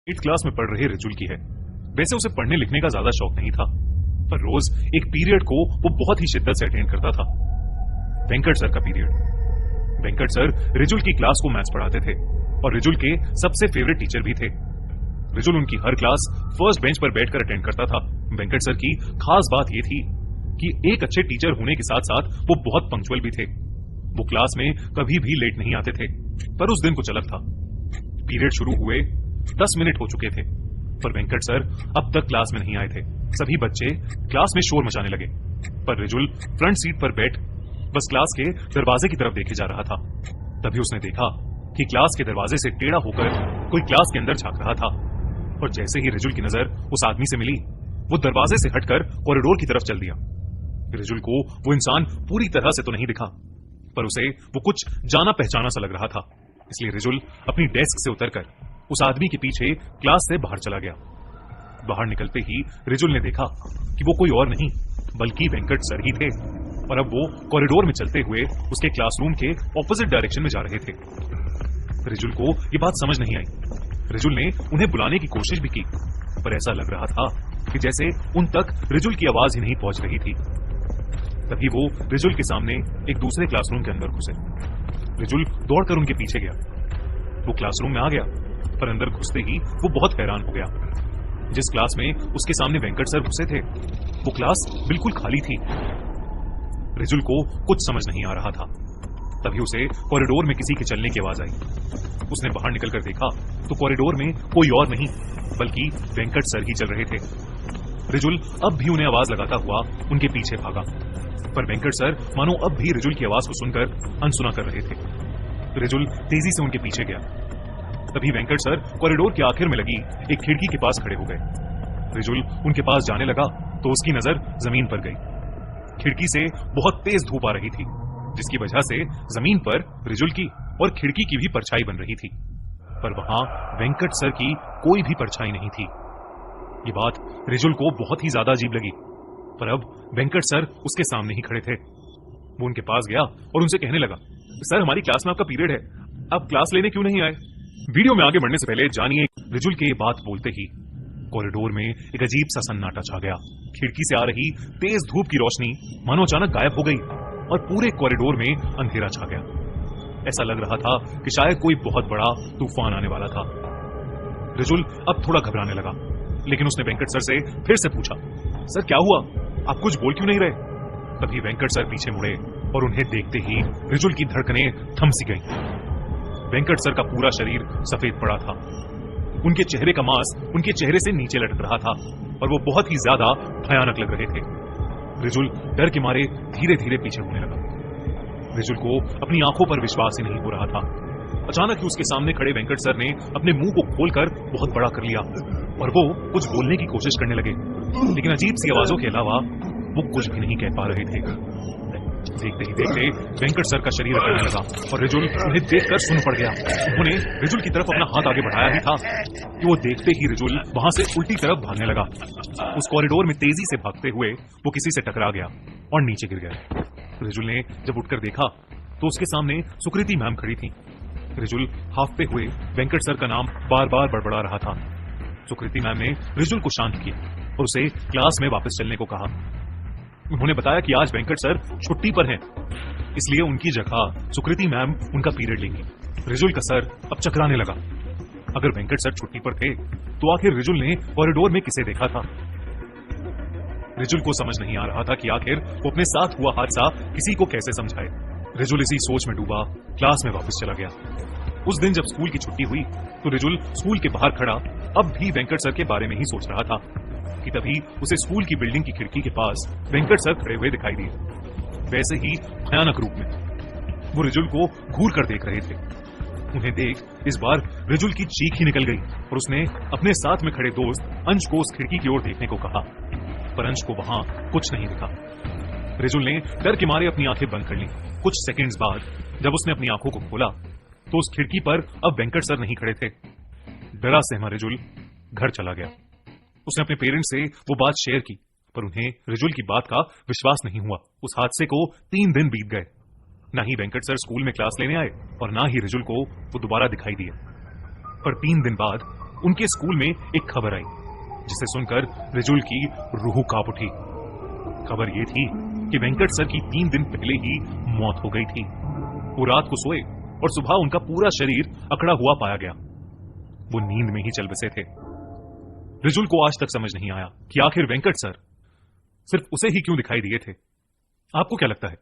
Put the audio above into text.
8th class में पढ़ रहे रिजुल की है। वैसे उसे पढ़ने लिखने का ज्यादा शौक नहीं था, पर रोज एक पीरियड को वो बहुत ही शिद्दत से अटेंड करता था। वेंकट सर का पीरियड। वेंकट सर रिजुल की क्लास को मैथ्स पढ़ाते थे और रिजुल के सबसे फेवरेट टीचर भी थे। रिजुल उनकी हर क्लास फर्स्ट बेंच पर बैठकर अटेंड करता था। वेंकट सर की खास बात यह थी कि एक अच्छे टीचर होने के साथ साथ वो बहुत पंक्चुअल भी थे। वो क्लास में कभी भी लेट नहीं आते थे, पर उस दिन कुछ अलग था। पीरियड शुरू हुए 10 मिनट हो चुके थे, पर वेंकट सर अब तक क्लास में नहीं आए थे। सभी बच्चे क्लास में शोर मचाने लगे, पर रिजुल फ्रंट सीट पर बैठ बस क्लास के दरवाजे की तरफ देखे जा रहा था। तभी उसने देखा कि क्लास के दरवाजे से टेढ़ा होकर कोई क्लास के अंदर झांक रहा था, और जैसे ही रिजुल की नजर उस आदमी से मिली, वो दरवाजे से हटकर कॉरिडोर की तरफ चल दिया। रिजुल को वो इंसान पूरी तरह से तो नहीं दिखा, पर उसे वो कुछ जाना पहचाना सा लग रहा था। इसलिए रिजुल अपनी डेस्क से उतरकर उस आदमी के पीछे क्लास से बाहर चला गया। बाहर निकलते ही रिजुल ने देखा कि वो कोई और नहीं बल्कि वेंकट सर ही थे, और अब वो कॉरिडोर में चलते हुए उसके क्लासरूम के ऑपोजिट डायरेक्शन में जा रहे थे। रिजुल को ये बात समझ नहीं आई। रिजुल ने उन्हें बुलाने की कोशिश भी की, पर ऐसा लग रहा था कि जैसे उन तक रिजुल की आवाज ही नहीं पहुंच रही थी। तभी वो रिजुल के सामने एक दूसरे क्लासरूम के अंदर घुसे। रिजुल दौड़कर उनके पीछे गया। वो क्लासरूम में आ गया, पर अंदर घुसते ही वो बहुत हैरान हो गया। जिस क्लास में उसके सामने वेंकट सर घुसे थे, वो क्लास बिल्कुल खाली थी। रिजुल को कुछ समझ नहीं आ रहा था। तभी उसे कॉरिडोर में किसी के चलने की आवाज आई। उसने बाहर निकलकर देखा तो कॉरिडोर में कोई और नहीं बल्कि वेंकट सर ही चल रहे थे। रिजुल अब भी उन्हें आवाज लगाता हुआ उनके पीछे भागा, पर वेंकट सर मानो अब भी रिजुल की आवाज को सुनकर अनसुना कर रहे थे। रिजुल तेजी से उनके पीछे गया। तभी वेंकट सर कॉरिडोर के आखिर में लगी एक खिड़की के पास खड़े हो गए। रिजुल उनके पास जाने लगा तो उसकी नजर जमीन पर गई। खिड़की से बहुत तेज धूप आ रही थी, जिसकी वजह से जमीन पर रिजुल की और खिड़की की भी परछाई बन रही थी, पर वहां वेंकट सर की कोई भी परछाई नहीं थी। ये बात रिजुल को बहुत ही ज्यादा अजीब लगी, पर अब वेंकट सर उसके सामने ही खड़े थे। वो उनके पास गया और उनसे कहने लगा, सर हमारी क्लास में आपका पीरियड है, आप क्लास लेने क्यों नहीं आए? वीडियो में आगे बढ़ने से पहले जानिए। रिजुल के बात बोलते ही कॉरिडोर में एक अजीब सा सन्नाटा छा गया। खिड़की से आ रही तेज धूप की रोशनी मानो अचानक गायब हो गई और पूरे कॉरिडोर में अंधेरा छा गया। ऐसा लग रहा था कि शायद कोई बहुत बड़ा तूफान आने वाला था। रिजुल अब थोड़ा घबराने लगा, लेकिन उसने वेंकट सर से फिर से पूछा, सर क्या हुआ, आप कुछ बोल क्यों नहीं रहे? तभी वेंकट सर पीछे मुड़े और उन्हें देखते ही रिजुल की धड़कनें थम सी गईं। वेंकट सर का पूरा शरीर सफेद पड़ा था। उनके चेहरे का मांस उनके चेहरे से नीचे लटक रहा था और वो बहुत ही ज्यादा भयानक लग रहे थे। रिजुल डर के मारे धीरे धीरे पीछे होने लगा। रिजुल को अपनी आंखों पर विश्वास ही नहीं हो रहा था। अचानक ही उसके सामने खड़े वेंकट सर ने अपने मुंह को खोलकर बहुत बड़ा कर लिया और वो कुछ बोलने की कोशिश करने लगे, लेकिन अजीब सी आवाजों के अलावा वो कुछ भी नहीं कह पा रहे थे। देखते ही देखते वेंकट सर का शरीर अकड़ने लगा और रिजुल उन्हें देखकर सुन पड़ गया। उन्होंने रिजुल की तरफ अपना हाथ आगे बढ़ाया ही था कि वो देखते ही रिजुल वहां से उल्टी तरफ भागने लगा। उस कॉरिडोर में तेजी से भागते हुए वो किसी से टकरा गया और नीचे गिर गया। रिजुल ने जब उठकर देखा तो उसके सामने सुकृति मैम खड़ी थी। रिजुल हाफते हुए वेंकट सर का नाम बार बार बड़बड़ा रहा था। सुकृति मैम ने रिजुल को शांत किया और उसे क्लास में वापस चलने को कहा। उन्होंने बताया कि आज वेंकट सर छुट्टी पर हैं, इसलिए उनकी जगह सुकृति मैम उनका पीरियड लेंगी। रिजुल का सर अब चकराने लगा। अगर वेंकट सर छुट्टी पर थे तो आखिर रिजुल ने कॉरिडोर में किसे देखा था? रिजुल को समझ नहीं आ रहा था कि आखिर वो अपने साथ हुआ हादसा किसी को कैसे समझाए। रिजुल इसी सोच में डूबा क्लास में वापस चला गया। उस दिन जब स्कूल की छुट्टी हुई तो रिजुल स्कूल के बाहर खड़ा अब भी वेंकट सर के बारे में ही सोच रहा था कि तभी उसे स्कूल की बिल्डिंग की खिड़की के पास वेंकट सर खड़े हुए दिखाई दिए। वैसे ही भयानक रूप में वो रिजुल को घूर कर देख रहे थे। उन्हें देख इस बार रिजुल की चीख ही निकल गई और उसने अपने साथ में खड़े दोस्त अंश को उस खिड़की की ओर देखने को कहा, पर अंश को वहां कुछ नहीं दिखा। रिजुल ने डर के मारे अपनी आंखें बंद कर ली। कुछ सेकंड्स बाद जब उसने अपनी आंखों को खोला तो उस खिड़की पर अब वेंकट सर नहीं खड़े थे। डरा सहमा रिजुल घर चला गया। उसने अपने पेरेंट्स से वो बात शेयर की, पर उन्हें रिजुल की बात का विश्वास नहीं हुआ। उस हादसे को 3 दिन बीत गए। ना ही वेंकट सर स्कूल में क्लास लेने आए और ना ही रिजुल को वो दोबारा दिखाई दिए। पर 3 दिन बाद उनके स्कूल में एक खबर आई जिसे सुनकर रिजुल की रूह कांप उठी। खबर यह थी कि वेंकट सर की 3 दिन पहले ही मौत हो गई थी। वो रात को सोए और सुबह उनका पूरा शरीर अकड़ा हुआ पाया गया। वो नींद में ही चल बसे थे। रिजुल को आज तक समझ नहीं आया कि आखिर वेंकट सर सिर्फ उसे ही क्यों दिखाई दिए थे। आपको क्या लगता है?